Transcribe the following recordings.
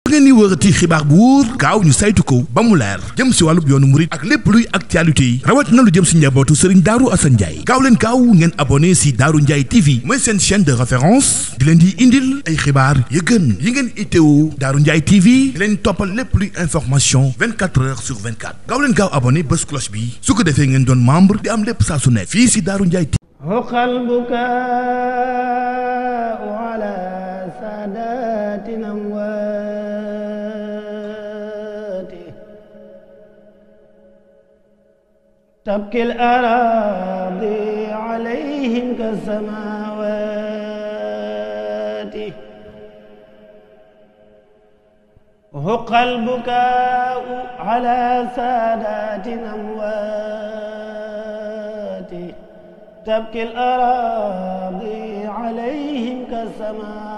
ngeen ni wërati xibaar bu wóor gaaw ñu saytu ko ba mu leer jëm si wàllub yoonu murit ak lépp luy actualité yi rawat na lu jëm si njabootu Serigne Darou Assane Ndiaye gaaw leen gaaw ngeen abonné si Darou Ndiaye TV mooy seen chaîne de référence di leen di indil ay xibaar yu gën yi ngeen itteewu Darou Ndiaye TV di leen toppal lépp luy information 24 heures sur 24 gaaw leen gaaw abonné bés cloche bi su ko defee ngeen doon membre di am lépp saa su ne fii si Darou Ndiaye TV. تبكي الأراضي عليهم كالسماوات هق البكاء على سادات أموات تبكي الأراضي عليهم كالسماوات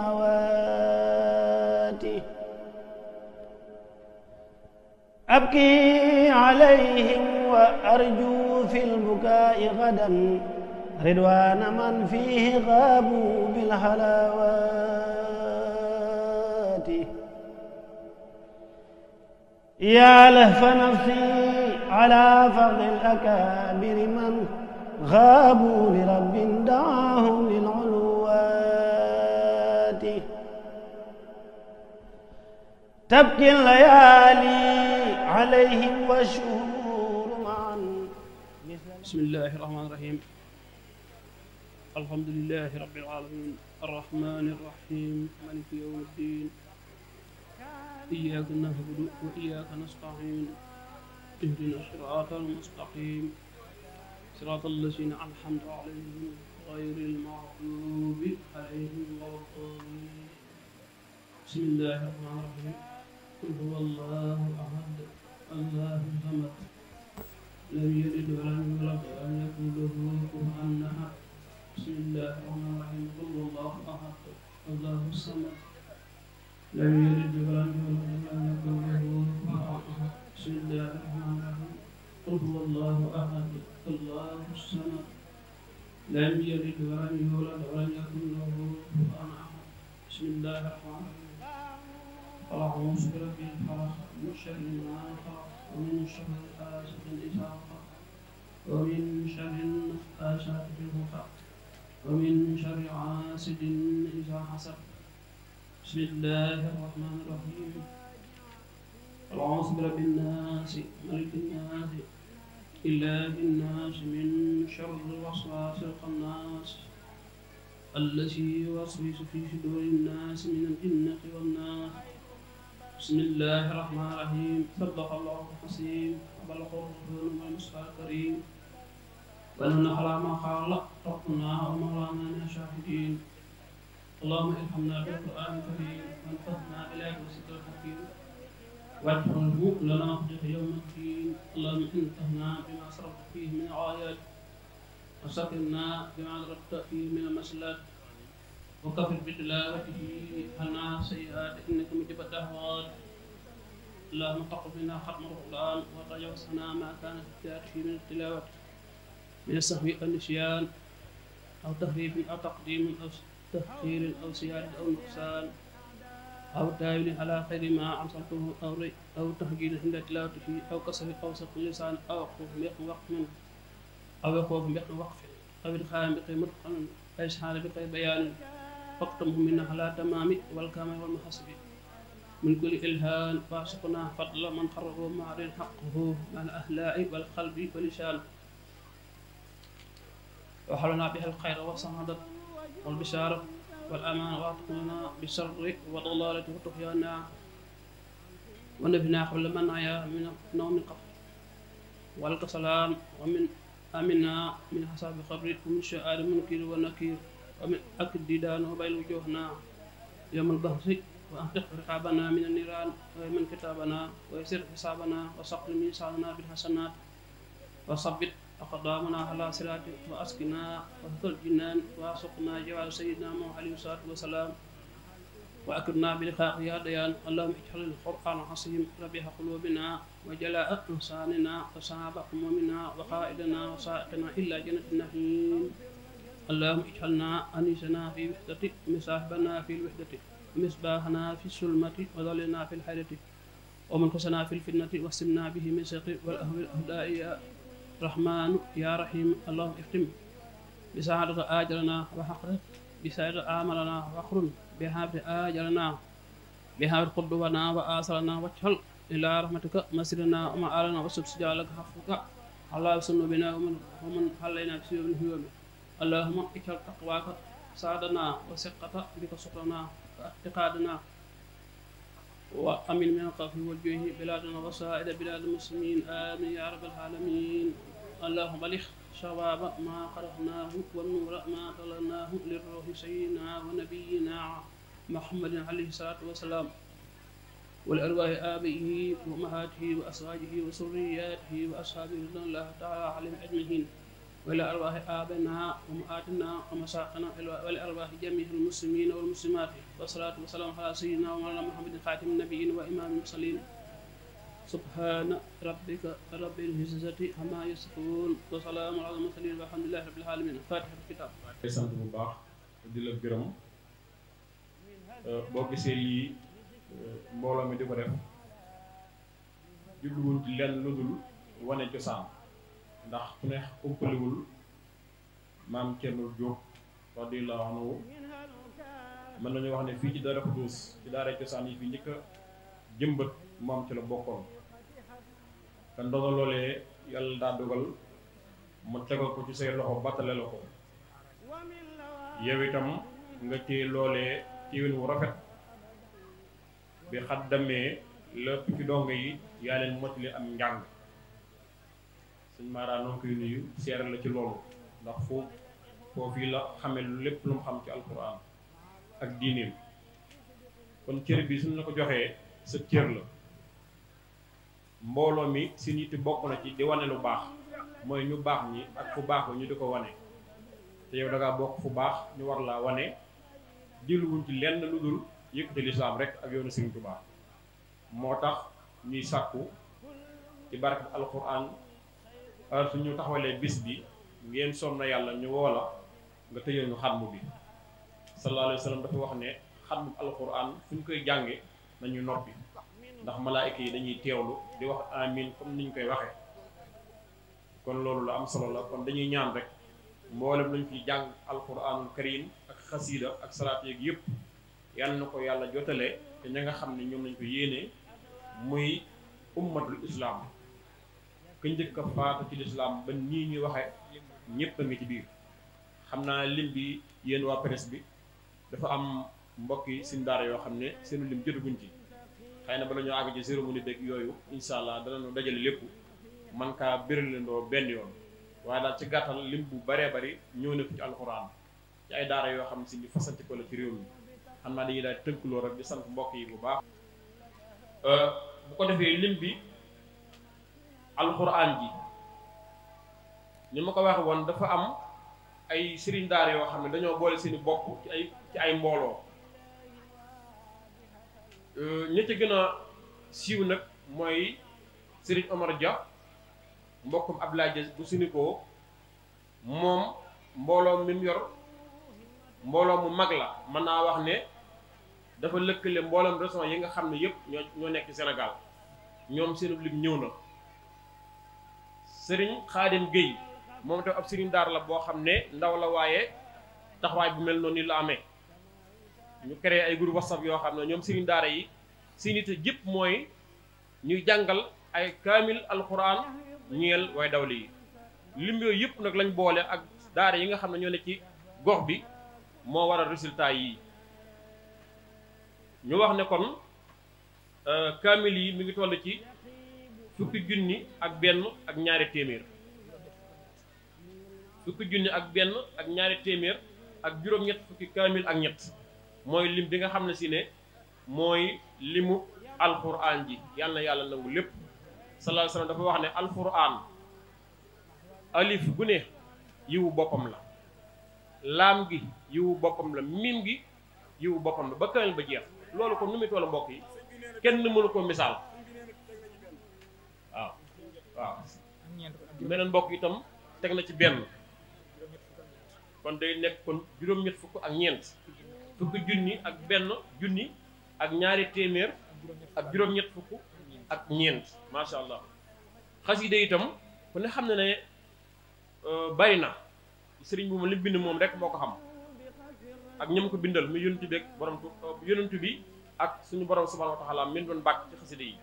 أبكي عليهم وأرجو في البكاء غدا رضوان من فيه غابوا بالحلاوات يا لهف نفسي على فضل الأكابر من غابوا لرب دعاهم للعلوات تبكي الليالي عليهم والشهور معا بسم الله الرحمن الرحيم الحمد لله رب العالمين الرحمن الرحيم مالك يوم الدين إياك نعبد وإياك نستعين اهدنا الصراط المستقيم صراط الذين أنعمت عليهم غير المغضوب عليهم ولا الضالين بسم الله الرحمن الرحيم قل هو الله أحد الله الصمد لم يلد ولم يولد ولم يكن له كفوا أحد بسم الله الرحمن الرحيم قل هو الله أحد الله الصمد لم يلد ولم يولد ولم يكن له كفوا أحد بسم الله الرحمن الرحيم قل هو الله أحد الله الصمد لم يلد ولم يولد ولم يكن له كفوا أحد بسم الله الرحمن الرحيم أعوذ برب الفلق من شر ما خلق ومن شر حاسد إذا وقب ومن شر النفاثات في العقد ومن شر حاسد إذا حسد بسم الله الرحمن الرحيم أعوذ برب الناس ملك الناس إله الناس من شر الوسواس الخناس الذي يوسوس في صدور الناس من الجنة والناس بسم الله الرحمن الرحيم صدق الله العظيم وبلغ الرسول والمصطفى الكريم ونحن على ما قال ربنا ومولانا من الشاهدين اللهم ارحمنا بالقرآن الكريم وانفعنا بالآيات والذكر الحكيم واجعله لنا حجة يوم الدين اللهم انفعنا بما صرفت فيه من الآيات وسكرنا بما ضربت فيه من المسلات وكفر بتلاوته عنا سيئات انك مجيب الدعوات اللهم تقبل منا ختم القران وتجاوز عنا ما كانت فيه من التلاوه من السهو والنسيان او تحريف او تقديم او تاخير او زياده او نقصان او تاويل على خير ما امسكته او تهجير عند تلاوته او كسر او سقط اللسان او وقف وقف او ادخال بقيمه أو إشعار بغير بيان فاكتمه منا على تمام والكامل والمحسب من كل إلهام واسقنا فضل من قرره معرض حقه مع الأهلاء والقلب واللسان وحلنا به الخير والسعادة والبشارة والأمان وأعتقنا بالشر والضلالة والطغيان ونبنا قبل من عيا من نوم القبر والكسلان ومن أمنا من حساب قبر ومن شعار منكر ونكير ومن أكل ديدان وبين وجوهنا يوم البحث وأحرق رقابنا من النيران ومن كتابنا ويسر حسابنا وسقل ميزاننا بالحسنات وثبت أقدامنا على صراط وأسقنا وسط الجنان وأسقنا جوار سيدنا محمد عليه الصلاة والسلام وأكرمنا بلقاء يا ديان اللهم اجعل القرآن العظيم ربيع قلوبنا وجلاء أحزاننا وصحاب همومنا وقائدنا وسائقنا إلى جنة النعيم اللهم اجعلنا أنيسنا في وحدة مصاحبنا في الوحدة مصباحنا في الظلمة وظللنا في الحيرة ومن خسنا في الفتنة واحسمنا به من شر والأهداء يا رحمن يا رحيم اللهم اختم بسعادة آجلنا وحقرت بسعادة آملنا وأخرم بحافظ آجلنا بحافظ قدونا وآثرنا واجعل إلى رحمتك مسيرنا ومآلنا وسب سجالك حفظك الله سن بنا ومن حلينا في يوم الهيوم اللهم اجعل تقواك سعدنا وثقة بك سقنا واعتقادنا وأمن من الخوف والجوع بلادنا وسائر بلاد المسلمين آمين يا رب العالمين اللهم بلغ شباب ما قرأناه والنور ما طلعناه للروح سيدنا ونبينا محمد عليه الصلاة والسلام والأرواح آبائه وأمهاته وأزواجه وذرياته وأصحابه رضوان الله تعالى عليهم أجمعين وإلى أرواح آبائنا وأمهاتنا ومشايخنا ولأرواح جميع المسلمين والمسلمات والصلاة والسلام على سيدنا ومولانا محمد خاتم النبيين وإمام المرسلين سبحان ربك رب العزة عما يصفون وسلام على المرسلين والحمد لله رب العالمين فاتحة الكتاب. sant bu baax di la gërëm boo gisee lii mbooloo mi di ko def jubluwul ci lenn lu dul wane cosaan ndax ku ne umpaliwul maam Thierno Diop radiyallahu anhu mën nañu wax ne fii ci Daaru Xudoos ci daara cosaan yi fi njëkk a jëmbat moom ci la bokkoon te ndono loolee yàlla daa dogal mu tegal ko ci say loxo battale la ko yow itam nga téye loolee téewin wu rafet bi xaddamee lépp ci dong yi yaa leen mottali am njàng sëñ Mara noo koy nuyu seere la ci loolu ndax foofu la xamee lépp lu mu xam ci alquran ak diineem kon cër bi suñ la ko joxee sa cër la mbooloo mi si nit bokk na ci di wane lu baax mooy ñu baax ñi ak fu baax ñu di ko wane te yow da ngaa bokk fu baax ñu war laa wane jëluwuñ ci lenn lu dul yëkkati lislaam rek ak yoonu Sëriñ Tuubaa moo tax ñuy sàkku ci barke alquran suñu taxawalee bis bi ngeen sonn na yàlla ñu woola nga tëjal ñu xatmu bi sallallahu alayhi wa sallam dafa wax ne xatmu alquran fu ñu koy jànge nañu noppi ndax malaayika yi dañuy teewlu di wax amin comme ni ñu koy waxee kon loolu la am solo la kon dañuy ñaan rek mboolem lañ fi jàng alquranul karim ak xasiida ak salaat yeeg yëpp yàlla na ko yàlla jotale te ña nga xam ne ñoom lañ ko yéene muy ummatul islam ka njëkk a faatu ci lislaam ba nii ñuy waxe ñëpp a ngi ci biir xam naa lim bi yéen waa presse bi dafa am mbokk yi sin daara yoo xam ne seenu lim jotaguñ ci xëy na bala ñoo àgg ci cérémonie beeg yooyu incha allah danañu dajale lépp man kaa béralendoo benn yoon waaye daal ci gàttal lim bu baree bari ñëw na fi ci alxuraan ci ay daara yoo xam ne si ni fasanti ko la ci réew mi xam naa dañuy daal tënkuloo rek di sant mbokk yi bu baax bu ko defee lim bi alxuraan ji ni ma ko waxe woon dafa am ay sëriñ daara yoo xam ne dañoo boole seeni bopp ci ay mbooloo ñi ci gën a siiw nag mooy sëriñ Omar Dia mbokkum Abdoulaye Dia bu sunikoo moom mbooloo mi mu yor mbooloo mu mag la mën naa wax ne dafa lëkkale mbooloom région yi nga xam ne yëpp ñoo nekk ci Sénégal ñoom seenu lim ñëw na sëriñ Xaadim Guèye moom tam ab sëriñ daar la boo xam ne ndaw la waaye taxawaay bu mel noonu ni la amee ñu créé ay groupe WhatsApp yoo xam ne ñoom sëriñ daara yi si nit jëpp mooy ñuy jàngal ay kaamil alquran ñeel way dawli yi lim yooyu yëpp nag lañ boole ak daara yi nga xam ne ñoo ne ci gox bi moo waral résultat yi ñu wax ne kon kaamil yi mi ngi toll ci fukki junni ak benn ak ñaari téeméer fukki junni ak benn ak ñaari téeméer ak juróom-ñett fukki kaamil ak ñett mooy lim bi nga xam ne si ne mooy limu alquran ji yàlla na yàlla nangu lépp sallallahu alayhi wasallam dafa wax ne alquran alif gu ne yiwu boppam la laam gi yiwu boppam la mim gi yiwu boppam la ba kaamil ba jeex loolu kon nu muy toll mbokk yi kenn mënu ko misaal waaw meneen mbokk itam teg na ci benn kon day nekk kon juróom-ñett fukk ak ñeent fukki junni ak benn junni ak ñaari téeméer ak juróom-ñett fukk ak ñeent macha allah. xasida itam ku ne xam ne bari na sëriñ bu ma li bind moom rek moo ko xam ak ñam ko bindal mu yonent bi ak borom yonent bi ak suñu borom subhanahu wa taala min doon bàkk ci xasida yi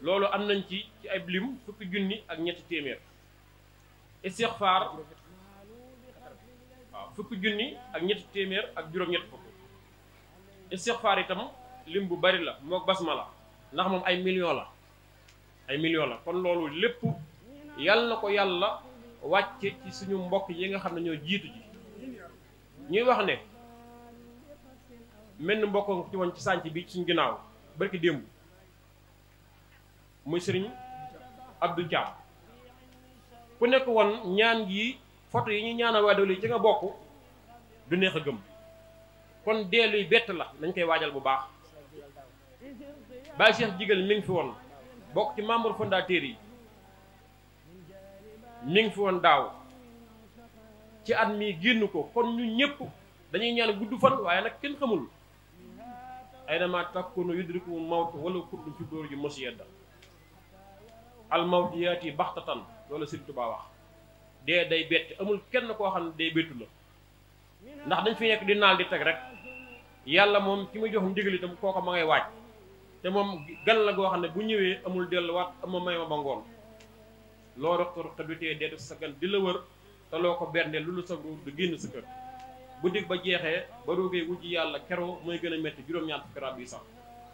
loolu am nañ ci ay lim fukki junni ak ñetti téeméer. istixfaar waaw fukki junni ak ñetti téeméer ak juróom-ñett fukk. istixfaar itam lim bu bari la mook basmala ndax moom ay millions la kon loolu lépp yàlla na ko yàlla wàcce ci suñu mbokk yi nga xam ne ñoo jiitu ji. ñuy wax ne mel ni mbokk ci woon ci sànc bi suñu ginnaaw barki démb muy sëriñ Abdou Thiam ku nekk woon ñaan gi photo yi ñu ñaanal waa doole ci nga bokk du neex a gëm kon dee luy bett la nañ koy waajal bu baax. Baye Cheikh Jigal mi ngi fi woon bokk ci membre fondateur yi mi ngi fi woon daaw ci at mi génn ko kon ñu ñëpp dañuy ñaan gudd fan waaye nag kenn xamul ay dama takkunu yudriku mawt wala kurdu fi dóor ji mos yedda al mawt yaati baxtatan loolu Sëriñ Tuubaa wax dee day bett amul kenn koo xam ne day bettu la ndax dañ fi nekk di naal di teg rek yàlla moom ki muy jox ndigal itam kooko ma ngay waaj te moom gan la goo xam ne bu ñëwee amul delluwaat ama may ma ba ngoon loo roq-roq du tee deetu sa gan di la wër te loo ko berndeel lu sa ruur du génn sa kër bu dig ba jeexee ba roogee wujji yàlla keroo mooy gën a métti juróom-ñaar fukki rab yi sax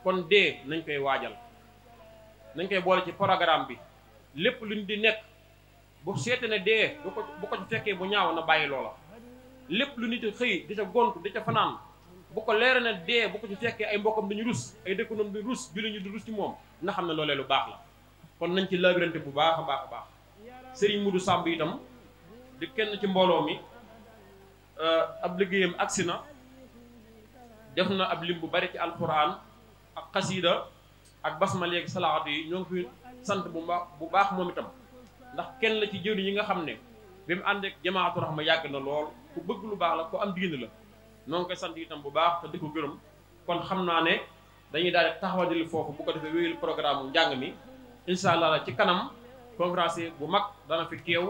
kon dee nañ koy waajal nañ koy boole ci programme bi lépp luñ di nekk bu seete ne dee bu ko ci fekkee bu ñaaw na bàyyi loola lépp lu nit xëy di ca gont di ca fanaan bu ko leera ne dee bu ko ci fekkee ay mbokkam dañu rus ay dëkkandoom di rus jullit ñu di rus ci moom na xam ne loolee lu baax la kon nañ ci labirante bu baax a baax a baax Serigne Modou Samb itam di kenn ci mbooloo mi ab liggéeyam agsi na def na ab lim bu bari ci alquran ak xasiida ak basmala yeeg salaatu yi ñoo ngi fi sant bu baax moom itam ndax kenn la ci jëwriñ yi nga xam ne bi mu ànd ak jamaatu rahma yàgg na lool ku bëgg lu baax la ku am diine la noo ngi koy sant itam bu baax te di ko gërëm kon xam naa ne dañuy daal di taxawal foofu bu ko defee wéyul programme njàng mi incha allah la ci kanam conférencier bu mag dana fi teew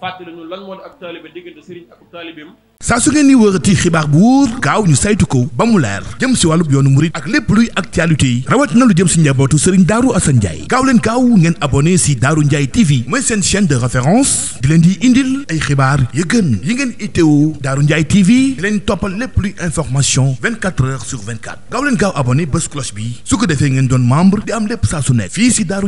fàttali ñu lan moo di ak taalibe diggante sëriñ ak taalibeem. saa su ngeen di wërati xibaar bu wóor gaaw ñu saytu ko ba mu leer jëm si wàllub yoonu murit ak lépp luy actualité yi rawat na lu jëm si njabootu Serigne Darou Assane Ndiaye gaaw leen gaaw ngeen abonné si Darou Ndiaye TV mooy seen chaîne de référence di leen di indil ay xibaar yu gën yi ngeen itteewu Darou Ndiaye TV di leen toppal lépp luy information 24 heures sur 24 gaaw leen gaaw abonné bés cloche bi su ko defee ngeen doon membre di am lépp saa su ne fii si Darou